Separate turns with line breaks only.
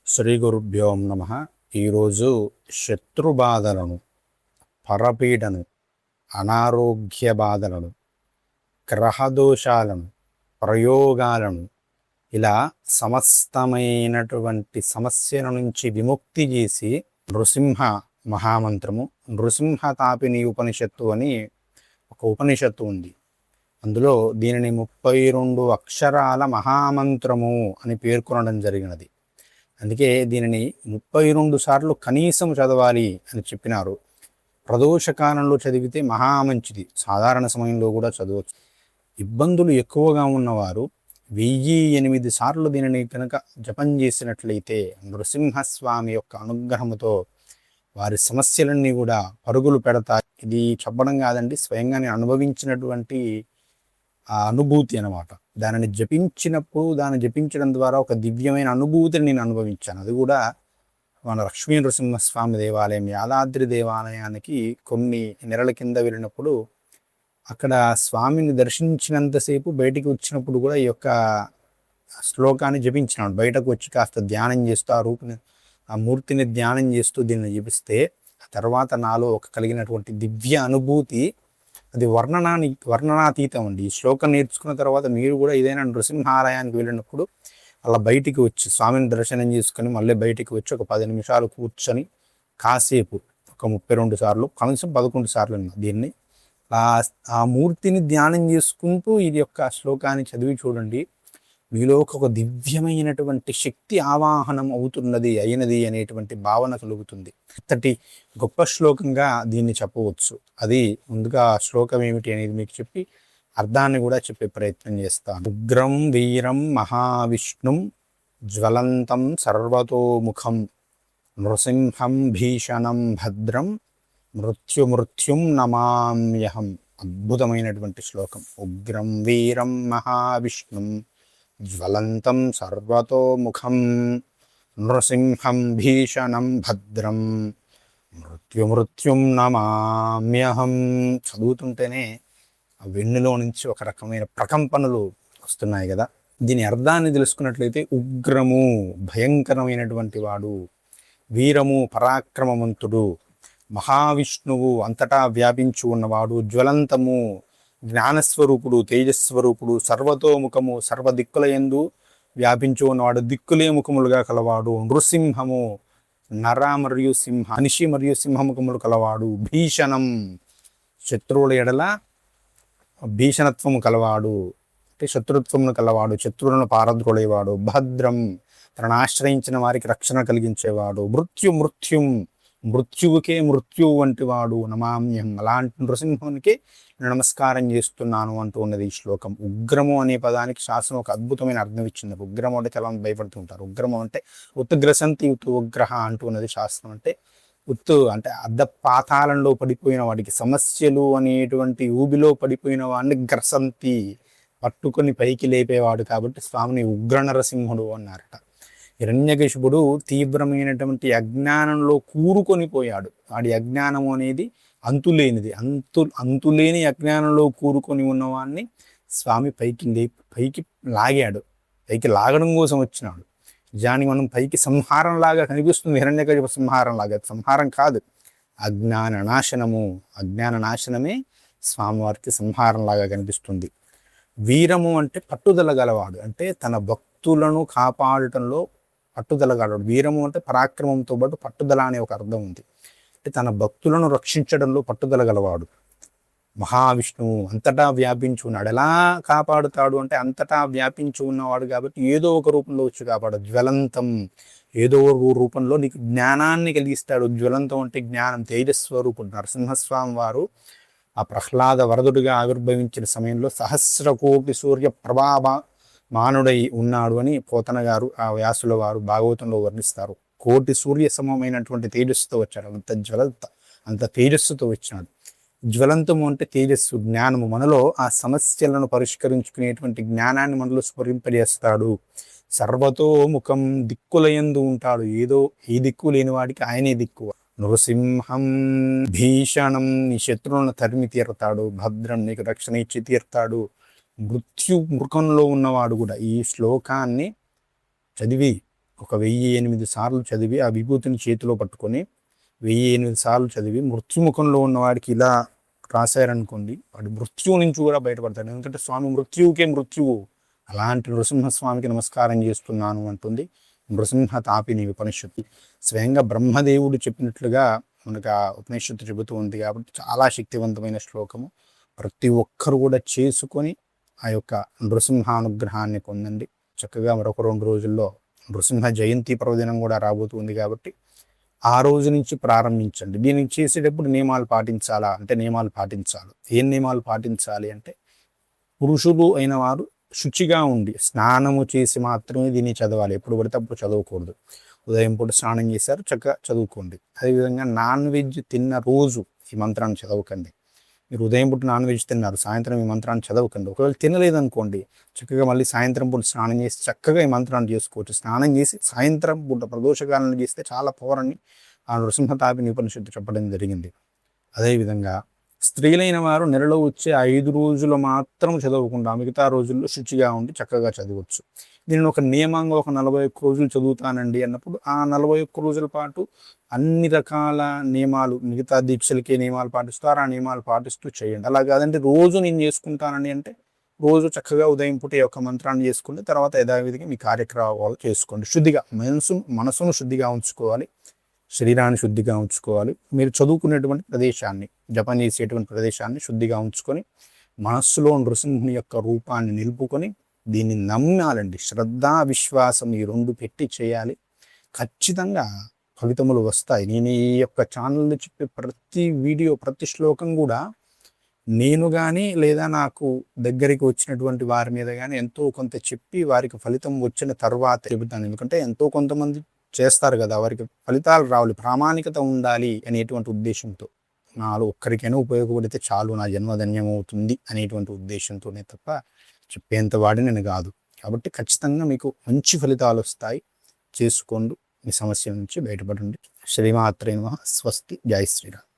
శ్రీ గురుభ్యో నమః. ఈరోజు శత్రుబాధలను, పరపీడను, అనారోగ్య బాధలను, గ్రహదోషాలను, ప్రయోగాలను, ఇలా సమస్తమైనటువంటి సమస్యల నుంచి విముక్తి చేసి నృసింహ మహామంత్రము, నృసింహ తాపిని ఉపనిషత్తు అని ఒక ఉపనిషత్తు ఉంది. అందులో దీనిని 32 అక్షరాల మహామంత్రము అని పేర్కొనడం జరిగినది. అందుకే దీనిని 32 సార్లు కనీసం చదవాలి అని చెప్పినారు. ప్రదోష కాలంలో చదివితే మహామంచిది, సాధారణ సమయంలో కూడా చదవచ్చు. ఇబ్బందులు ఎక్కువగా ఉన్నవారు 1008 సార్లు దీనిని కనుక జపం చేసినట్లయితే నృసింహస్వామి యొక్క అనుగ్రహంతో వారి సమస్యలన్నీ కూడా పరుగులు పెడతాయి. ఇది చెప్పడం కాదండి, స్వయంగా నేను అనుభవించినటువంటి ఆ అనుభూతి అన్నమాట. దానిని జపించినప్పుడు, దాన్ని జపించడం ద్వారా ఒక దివ్యమైన అనుభూతిని నేను అనుభవించాను. అది కూడా మన లక్ష్మీ నృసింహస్వామి దేవాలయం, యాదాద్రి దేవాలయానికి కొన్ని నెలల కింద వెళ్ళినప్పుడు అక్కడ స్వామిని దర్శించినంతసేపు బయటికి వచ్చినప్పుడు కూడా ఈ యొక్క శ్లోకాన్ని జపించినాడు. బయటకు వచ్చి కాస్త ధ్యానం చేస్తూ ఆ మూర్తిని ధ్యానం చేస్తూ దీన్ని జపిస్తే ఆ తర్వాత నాలో ఒక కలిగినటువంటి దివ్య అనుభూతి అది వర్ణనాతీతం అండి. ఈ శ్లోకం నేర్చుకున్న తర్వాత మీరు కూడా ఏదైనా నృసింహాలయానికి వెళ్ళినప్పుడు అలా బయటికి వచ్చి స్వామిని దర్శనం చేసుకొని మళ్ళీ బయటికి వచ్చి ఒక 10 నిమిషాలు కూర్చొని కాసేపు ఒక 32 సార్లు, కనీసం 11 సార్లు దీన్ని ఆ మూర్తిని ధ్యానం చేసుకుంటూ ఇది యొక్క శ్లోకాన్ని చదివి చూడండి. మీలో ఒక దివ్యమైనటువంటి శక్తి ఆవాహనం అయినది అనేటువంటి భావన కలుగుతుంది. అంతటి గొప్ప శ్లోకంగా దీన్ని చెప్పవచ్చు. అది ముందుగా శ్లోకం ఏమిటి అనేది మీకు చెప్పి అర్థాన్ని కూడా చెప్పే ప్రయత్నం చేస్తాను. ఉగ్రం వీరం మహావిష్ణుం జ్వలంతం సర్వతోముఖం నృసింహం భీషణం భద్రం మృత్యుం నమామ్యహం. అద్భుతమైనటువంటి శ్లోకం. ఉగ్రం వీరం మహావిష్ణుం జ్వలంతం సర్వతోముఖం నృసింహం భీషణం భద్రం మృత్యుం నమామ్యహం. చదువుతుంటేనే ఆ వెన్నులో నుంచి ఒక రకమైన ప్రకంపనలు వస్తున్నాయి కదా. దీని అర్థాన్ని తెలుసుకున్నట్లయితే ఉగ్రము భయంకరమైనటువంటి వాడు, వీరము పరాక్రమవంతుడు, మహావిష్ణువు అంతటా వ్యాపించి ఉన్నవాడు, జ్వలంతము జ్ఞానస్వరూపుడు, తేజస్వరూపుడు, సర్వతోముఖము సర్వదిక్కుల యందు వ్యాపించి ఉన్నవాడు, దిక్కులే ముఖములుగా కలవాడు, నృసింహము నర మరియు సింహ, మనిషి మరియు సింహముఖములు కలవాడు, భీషణం శత్రువుల ఎడల భీషణత్వము కలవాడు అంటే శత్రుత్వమును కలవాడు, శత్రువులను పారద్రోలేవాడు, భద్రం తనను ఆశ్రయించిన వారికి రక్షణ కలిగించేవాడు, మృత్యువుకే మృత్యువు వంటి వాడు, నమామ్యం అలాంటి నృసింహునికి నమస్కారం చేస్తున్నాను అంటూ ఉన్నది ఈ శ్లోకం. ఉగ్రము అనే పదానికి శాస్త్రం ఒక అద్భుతమైన అర్థం ఇచ్చింది. ఉగ్రము అంటే చాలా భయపడుతుంటారు. ఉగ్రము అంటే ఉత్గ్రసంతి ఉగ్రహ అంటూ ఉన్నది శాస్త్రం. అంటే అంటే పాతాళంలో పడిపోయిన వాడికి, సమస్యలు అనేటువంటి ఊబిలో పడిపోయిన వాడిని గ్రసంతి పట్టుకొని పైకి లేపేవాడు. కాబట్టి స్వామిని ఉగ్ర నరసింహుడు అన్నారట. హిరణ్యకశిపుడు తీవ్రమైనటువంటి అజ్ఞానంలో కూరుకొని పోయాడు. వాడి అజ్ఞానము అనేది అంతులేనిది. అంతులేని అజ్ఞానంలో కూరుకొని ఉన్నవాడిని స్వామి పైకి లాగాడు. పైకి లాగడం కోసం వచ్చినాడు. నిజానికి మనం పైకి సంహారం లాగా కనిపిస్తుంది, హిరణ్యకశిపు సంహారం లాగా. సంహారం కాదు, అజ్ఞాన నాశనమే స్వామివారికి సంహారం లాగా కనిపిస్తుంది. వీరము అంటే పట్టుదల గలవాడు, అంటే తన భక్తులను కాపాడటంలో పట్టుదల గలవాడు. వీరము అంటే పరాక్రమంతో పాటు పట్టుదల అనే ఒక అర్థం ఉంది. అంటే తన భక్తులను రక్షించడంలో పట్టుదల గలవాడు. మహావిష్ణువు అంతటా వ్యాపించి ఉన్నాడు. ఎలా కాపాడుతాడు అంటే అంతటా వ్యాపించి ఉన్నవాడు కాబట్టి ఏదో ఒక రూపంలో వచ్చి కాపాడు. జ్వలంతం ఏదో ఒక రూపంలో నీకు జ్ఞానాన్ని కలిగిస్తాడు. జ్వలంతం అంటే జ్ఞానం, తేజస్వరూపుడు. నరసింహస్వామి వారు ఆ ప్రహ్లాద వరదుడిగా ఆవిర్భవించిన సమయంలో 1000 కోటి సూర్య ప్రభావ మానుడై ఉన్నాడు అని పోతన గారు, ఆ వ్యాసుల వారు భాగవతంలో వర్ణిస్తారు. 1,000,000 సూర్య సమమైనటువంటి తేజస్సుతో వచ్చాడు. అంత తేజస్సుతో వచ్చినాడు. జ్వలంతము అంటే తేజస్సు, జ్ఞానము. మనలో ఆ సమస్యలను పరిష్కరించుకునేటువంటి జ్ఞానాన్ని మనలో స్ఫురింపజేస్తాడు. సర్వతోముఖం దిక్కులయందు ఉంటాడు. ఏ దిక్కు లేని వాడికి ఆయనే దిక్కు. నృసింహం భీషణం నీ శత్రువులను తరిమి తీరుతాడు. భద్రం నీకు రక్షణ ఇచ్చి తీరుతాడు. మృకంలో ఉన్నవాడు కూడా ఈ శ్లోకాన్ని చదివి ఒక 1008 సార్లు చదివి ఆ విభూతిని చేతిలో పట్టుకొని 1008 సార్లు చదివి మృత్యుముఖంలో ఉన్నవాడికి ఇలా రాశారనుకోండి, వాడు మృత్యువు నుంచి కూడా బయటపడతాడు. ఎందుకంటే స్వామి మృత్యువుకే మృత్యువు. అలాంటి నృసింహస్వామికి నమస్కారం చేస్తున్నాను అంటుంది నృసింహ తాపిని ఉపనిషత్తు. స్వయంగా బ్రహ్మదేవుడు చెప్పినట్లుగా మనకు ఆ ఉపనిషత్తు చెబుతూ ఉంది కాబట్టి చాలా శక్తివంతమైన శ్లోకము. ప్రతి ఒక్కరు కూడా చేసుకొని ఆ యొక్క నృసింహానుగ్రహాన్ని పొందండి. చక్కగా మరొక 2 రోజుల్లో నృసింహ జయంతి పర్వదినం కూడా రాబోతుంది కాబట్టి ఆ రోజు నుంచి ప్రారంభించండి. దీనికి చేసేటప్పుడు నియమాలు పాటించాలా అంటే నియమాలు పాటించాలి. ఏం నియమాలు పాటించాలి అంటే, పురుషులు అయిన వారు శుచిగా ఉండి స్నానము చేసి మాత్రమే దీన్ని చదవాలి. ఎప్పుడు పడితే అప్పుడు చదవకూడదు. ఉదయం పూట స్నానం చేశారు, చక్కగా చదువుకోండి. అదేవిధంగా నాన్ వెజ్ తిన్న రోజు ఈ మంత్రాన్ని చదవకండి. మీరు ఉదయం పూట నాన్ వెజ్ తిన్నారు, సాయంత్రం ఈ మంత్రాన్ని చదవకండి. ఒకవేళ తినలేదనుకోండి, చక్కగా మళ్ళీ సాయంత్రం పూట స్నానం చేసి చక్కగా ఈ మంత్రాన్ని చేసుకోవచ్చు. స్నానం చేసి సాయంత్రం పూట ప్రదోషకాలను చేస్తే చాలా పవర్ అని ఆ నృసింహ తాపిని ఉపనిషత్తు చెప్పడం జరిగింది. అదేవిధంగా స్త్రీలైన వారు నెలలో వచ్చే 5 రోజులు మాత్రం చదవకుండా మిగతా రోజుల్లో శుచిగా ఉండి చక్కగా చదవచ్చు. దీనిని ఒక నియమంగా ఒక 41 రోజులు చదువుతానండి అన్నప్పుడు ఆ 41 రోజుల పాటు అన్ని రకాల నియమాలు, మిగతా దీక్షలకే నియమాలు పాటిస్తారు, ఆ నియమాలు పాటిస్తూ చేయండి. అలా కాదంటే రోజు నేను చేసుకుంటానండి అంటే రోజు చక్కగా ఉదయం పూట యొక్క మంత్రాన్ని చేసుకోండి. తర్వాత యథావిధిగా మీ కార్యక్రమాలు చేసుకోండి. శుద్ధిగా మనసును శుద్ధిగా ఉంచుకోవాలి, శరీరాన్ని శుద్ధిగా ఉంచుకోవాలి. మీరు చదువుకునేటువంటి ప్రదేశాన్ని, జపం చేసేటువంటి ప్రదేశాన్ని శుద్ధిగా ఉంచుకొని మనస్సులో నృసింహుని యొక్క రూపాన్ని నిలుపుకొని దీన్ని నమ్మాలండి. శ్రద్ధ విశ్వాసం ఈ 2 పెట్టి చేయాలి. ఖచ్చితంగా ఫలితములు వస్తాయి. నేను ఈ యొక్క ఛానల్లో చెప్పే ప్రతి వీడియో, ప్రతి శ్లోకం కూడా నేను కానీ లేదా నాకు దగ్గరికి వచ్చినటువంటి వారి మీద కానీ ఎంతో కొంత చెప్పి వారికి ఫలితం వచ్చిన తర్వాత చెబుతాను. ఎందుకంటే ఎంతో కొంతమంది చేస్తారు కదా, వారికి ఫలితాలు రావాలి, ప్రామాణికత ఉండాలి అనేటువంటి ఉద్దేశంతో. నాలో ఒక్కరికైనా ఉపయోగపడితే చాలు, నా జన్మధన్యం అవుతుంది అనేటువంటి ఉద్దేశంతోనే తప్ప చెప్పేంత వాడి నేను కాదు. కాబట్టి ఖచ్చితంగా మీకు మంచి ఫలితాలు వస్తాయి. చేసుకోండి, మీ సమస్యల నుంచి బయటపడండి. శ్రీమాత్రే నమః. స్వస్తి. జై శ్రీరామ్.